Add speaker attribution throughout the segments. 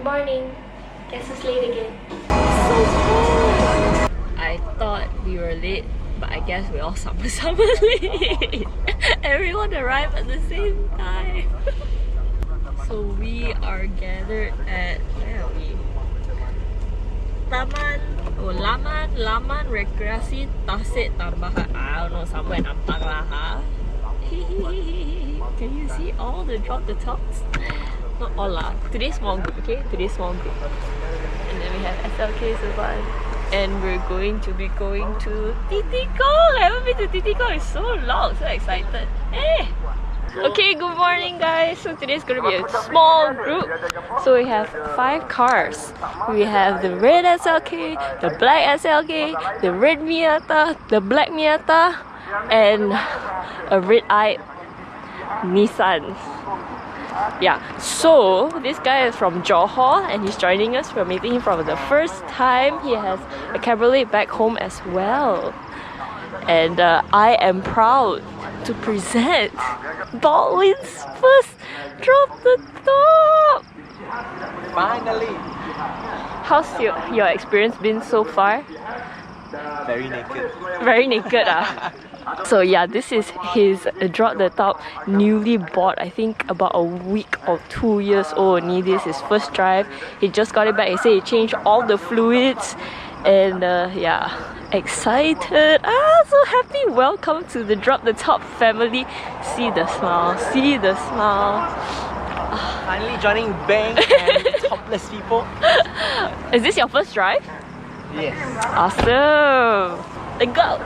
Speaker 1: Good morning. Guess who's late again? So cold! I thought we were late, but I guess we all summer late. Everyone arrived at the same time. So we are gathered at, where are we? Laman Rekreasi Tasik Tambahan. I don't know, somewhere in Ampang lah, huh? Can you see all the drop the tops? Not all lah. Today's small group, okay? Today's small group. And then we have SLK Saban. And we're going to be going to Titico. I haven't been to Titico in so long. So excited. Hey! Okay, good morning guys. So today's gonna be a small group. So we have 5 cars. We have the red SLK, the black SLK, the red Miata, the black Miata, and a red-eyed Nissan. Yeah, so this guy is from Johor and he's joining us. We're meeting him for the first time. He has a cabriolet back home as well. And I am proud to present Baldwin's first Drop the Top!
Speaker 2: Finally!
Speaker 1: How's your experience been so far?
Speaker 2: Very naked.
Speaker 1: Very naked, ah. So yeah, this is his Drop the Top, newly bought, I think about a week or 2 years old only. This is his first drive. He just got it back. He said he changed all the fluids. And yeah, excited. So happy. Welcome to the Drop the Top family. See the smile, see the smile.
Speaker 2: Finally joining Bang and topless people.
Speaker 1: Is this your first drive?
Speaker 2: Yes.
Speaker 1: Awesome. Let's go.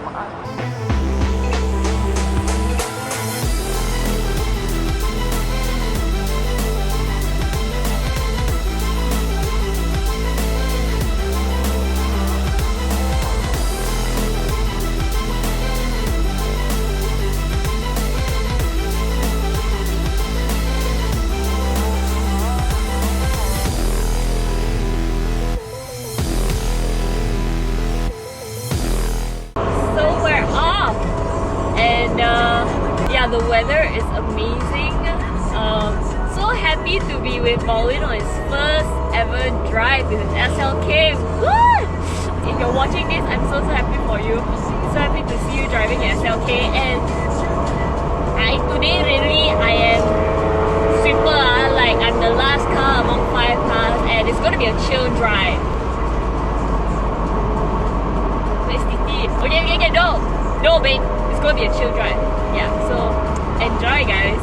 Speaker 1: Yeah, the weather is amazing. So happy to be with Baldwin on his first ever drive with his SLK. What? If you're watching this, I'm so happy for you. So happy to see you driving your SLK. And today really I am super, like I'm the last car among 5 cars and it's gonna be a chill drive. Where's Titi? Okay, no babe, it's gonna be a chill drive. Yeah, so enjoy guys.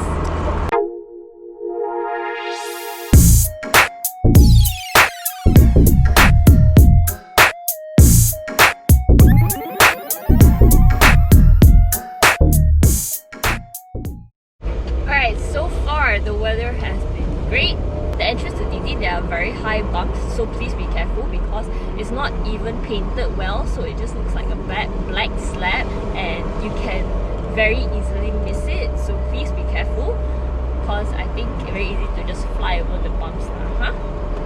Speaker 1: Alright, so far the weather has been great. The entrance to Titi, there are very high bumps, so please be careful because it's not even painted well, so it just looks like a black slab and you can very easily miss it, so please be careful because I think it's very easy to just fly over the bumps now,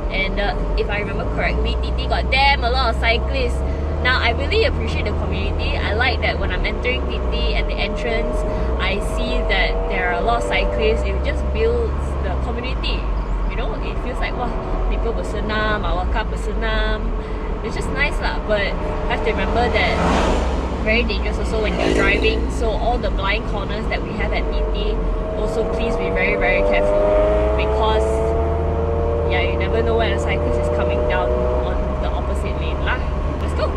Speaker 1: And if I remember correctly, Titi got damn a lot of cyclists. Now I really appreciate the community. I like that when I'm entering Titi at the entrance, I see that there are a lot of cyclists. It just builds the community. You know, it feels like wow, people bersenam, awak bersenam. It's just nice lah, but I have to remember that very dangerous also when you're driving, so all the blind corners that we have at TT, also please be very careful because yeah, you never know when a cyclist is coming down on the opposite lane lah. Let's go!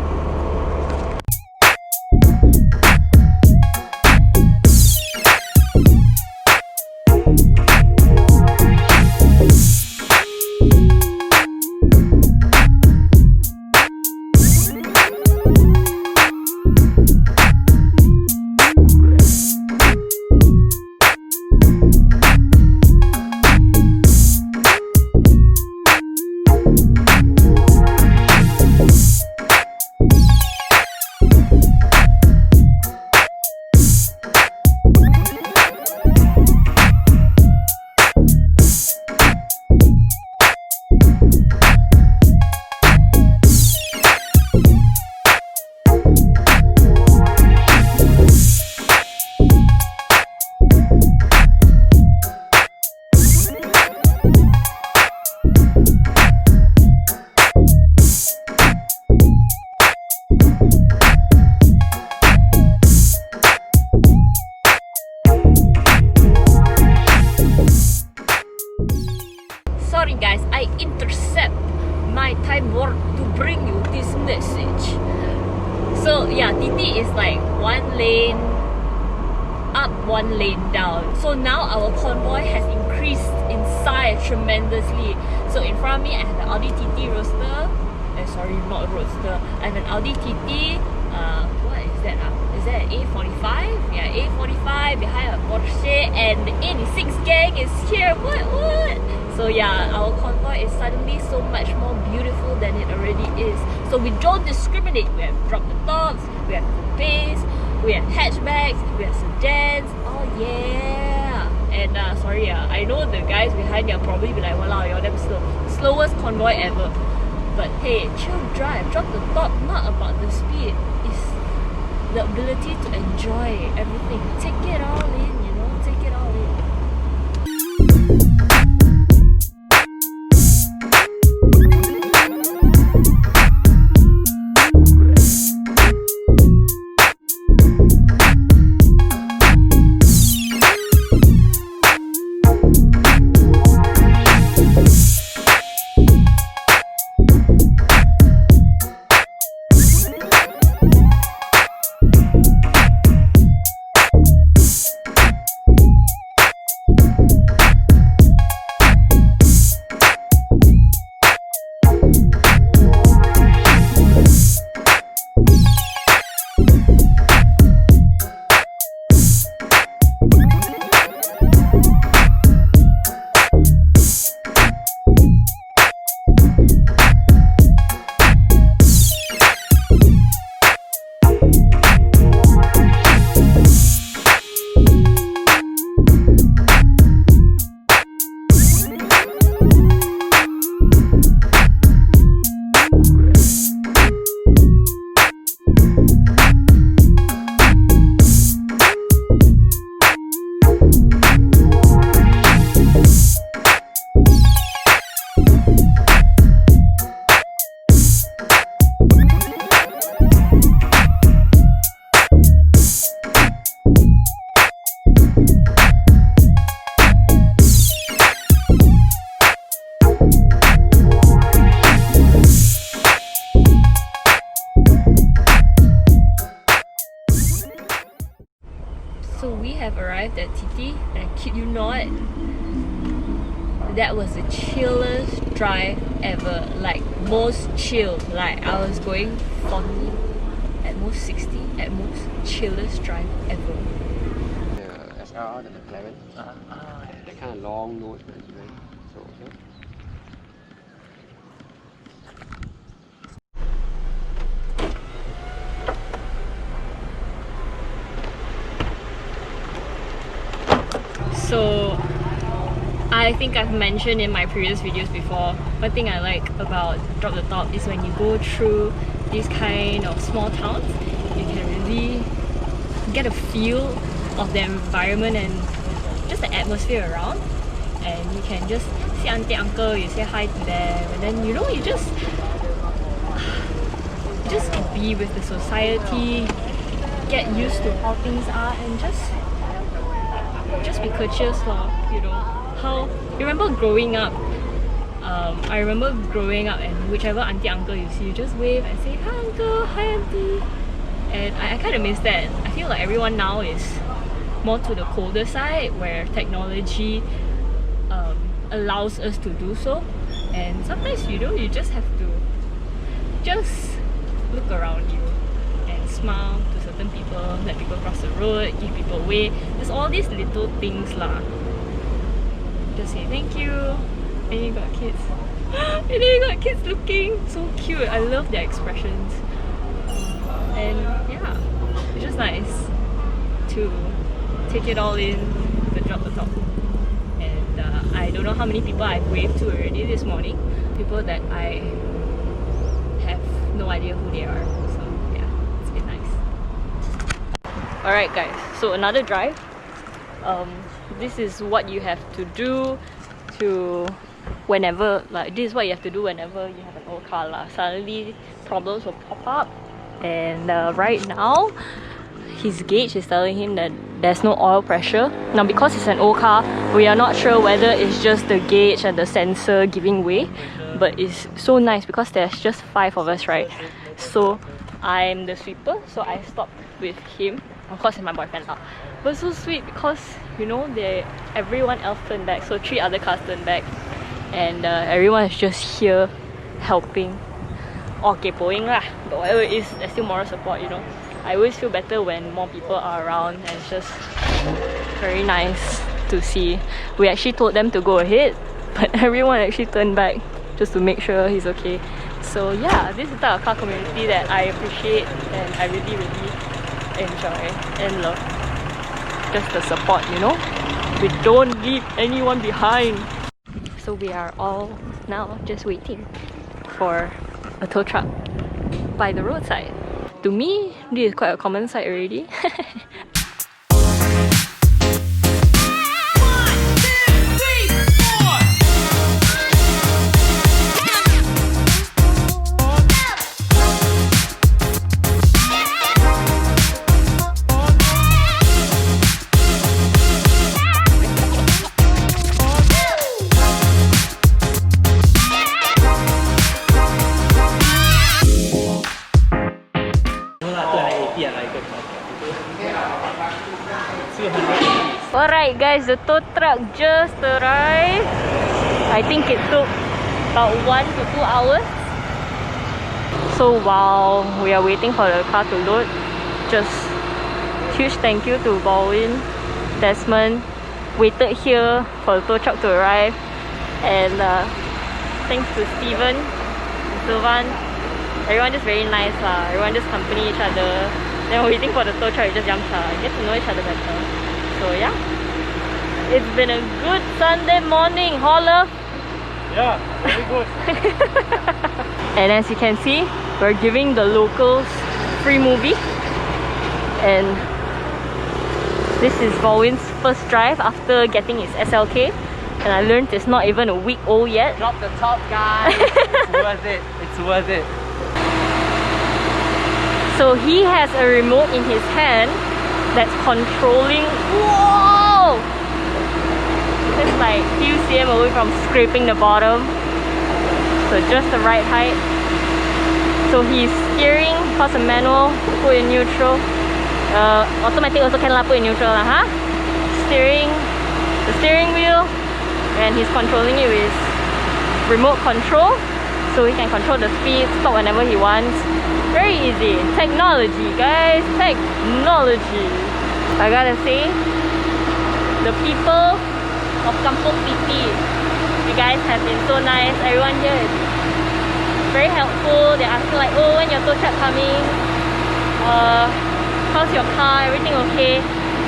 Speaker 1: sorry guys, I intercept my time warp to bring you this message. So yeah, TT is like one lane up, one lane down. So now our convoy has increased in size tremendously. So in front of me I have an Audi TT Roadster. Sorry, not a Roadster. I have an Audi TT. What is that? Is that an A45? Yeah, A45 behind a Porsche, and the 86 gang is here. What? So yeah, our convoy is suddenly so much more beautiful than it already is. So we don't discriminate. We have drop the tops, we have coupes, we have hatchbacks, we have sedans. Oh yeah! And sorry, I know the guys behind you are probably be like, "Walao, you're damn slow." Slowest convoy ever. But hey, chill drive, drop the top. Not about the speed. It's the ability to enjoy everything. Take it all in, you know. Take it all in. So we have arrived at TT, and I kid you not, that was the chillest drive ever. Like most chill. Like I was going 40, at most 60, at most chillest drive ever.
Speaker 3: The SR, the McLaren, that kind of long nose, man. So okay.
Speaker 1: So I think I've mentioned in my previous videos before, one thing I like about Drop the Top is when you go through these kind of small towns, you can really get a feel of the environment and just the atmosphere around, and you can just see auntie, uncle, you say hi to them, and then you know, you just be with the society, get used to how things are, and just be courteous, you know. How you remember growing up? I remember growing up, and whichever auntie, uncle you see, you just wave and say, "Hi uncle, hi auntie." And I kind of miss that. I feel like everyone now is more to the colder side, where technology allows us to do so. And sometimes you just have to look around you and smile to certain people, let people cross the road, give people away. There's all these little things lah. Just say thank you. And you got kids. And then you got kids looking so cute. I love their expressions. And yeah, it's just nice to take it all in, to drop the top. And I don't know how many people I've waved to already this morning. People that I have no idea who they are. So yeah, it's been nice. Alright guys, so another drive. This is what you have to do to whenever, like this is what you have to do whenever you have an old car lah. Suddenly problems will pop up, and right now his gauge is telling him that there's no oil pressure. Now because it's an old car, we are not sure whether it's just the gauge and the sensor giving way, but it's so nice because there's just 5 of us, right? So I'm the sweeper, so I stopped with him. Of course it's my boyfriend now. But so sweet because, you know, everyone else turned back, so 3 other cars turned back, and everyone is just here helping or kepoing lah. But whatever it is, there's still moral support, you know. I always feel better when more people are around, and it's just very nice to see. We actually told them to go ahead, but everyone actually turned back just to make sure he's okay. So yeah, this is the type of car community that I appreciate and I really enjoy and love. Just the support, you know. We don't leave anyone behind. So we are all now just waiting for a tow truck by the roadside. To me, this is quite a common sight already. Alright guys, the tow truck just arrived. I think it took about 1 to 2 hours. So while we are waiting for the car to load, just huge thank you to Baldwin, Desmond, waited here for the tow truck to arrive, and thanks to Steven and Sylvan. Everyone just very nice lah. Everyone just accompany each other. Then waiting for the tow truck, we just yamcha, get to know each other better. So yeah, it's been a good Sunday morning, holla.
Speaker 2: Yeah, very good.
Speaker 1: And as you can see, we're giving the locals free movie. And this is Baldwin's first drive after getting his SLK. And I learned it's not even a week old yet.
Speaker 2: Drop the top, guys. It's worth it. It's worth it.
Speaker 1: So he has a remote in his hand that's controlling. Whoa! It's like few cm away from scraping the bottom. So just the right height. So he's steering, cause a manual, put in neutral. Automatic also can put in neutral lah, huh? Steering, the steering wheel, and he's controlling it with remote control. So he can control the speed, stop whenever he wants. Very easy. Technology, guys. Technology. I gotta say, the people of Kampung Titi, you guys have been so nice. Everyone here is very helpful. They ask like, oh, when your tow truck coming? How's your car? Everything okay?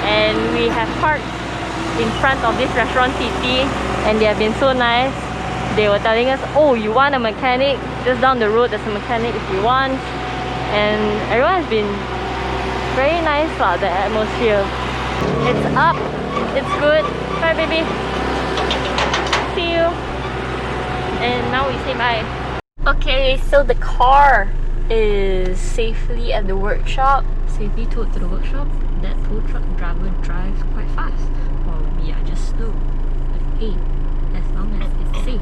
Speaker 1: And we have parked in front of this restaurant Titi, and they have been so nice. They were telling us, oh, you want a mechanic? Just down the road, there's a mechanic if you want. And everyone has been very nice about the atmosphere. It's up, it's good. Bye baby. See you. And now we say bye. Okay, so the car is safely at the workshop. Safely towed to the workshop. That tow truck driver drives quite fast. Well, we are just slow. But hey, as long as it's safe.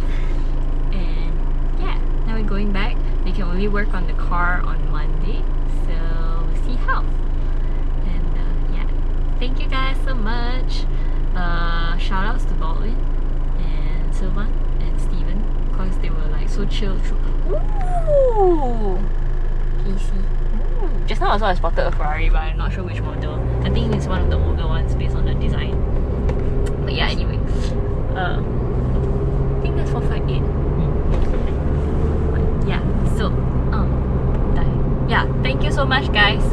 Speaker 1: And yeah, now we're going back. They can only work on the car on Monday, so we'll see how. And yeah, thank you guys so much. Shout outs to Baldwin and Sylvan and Steven, because they were like so chill through. Ooh! Can you see? Ooh. Just now I spotted a Ferrari, but I'm not sure which model. I think it's one of the older ones based on the design. But yeah, anyway. I think that's 458. But yeah, so yeah, thank you so much guys.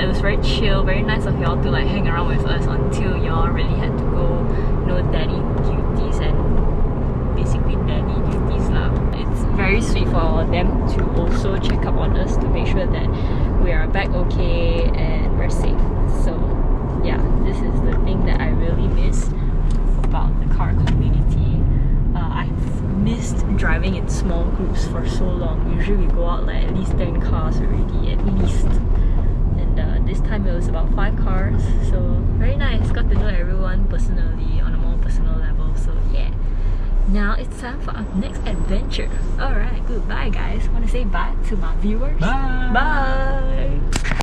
Speaker 1: It was very chill, very nice of y'all to like hang around with us until y'all really had to go, you know, daddy duties and basically daddy duties lah. It's very sweet for them to also check up on us to make sure that we are back okay and we're safe. So yeah, this is the thing that I really miss about the car community. I've missed driving in small groups for so long. Usually we go out like at least 10 cars already, at least. And this time it was about 5 cars it's time for our next adventure. Alright, goodbye guys. Want to say bye to my viewers?
Speaker 2: Bye!
Speaker 1: Bye!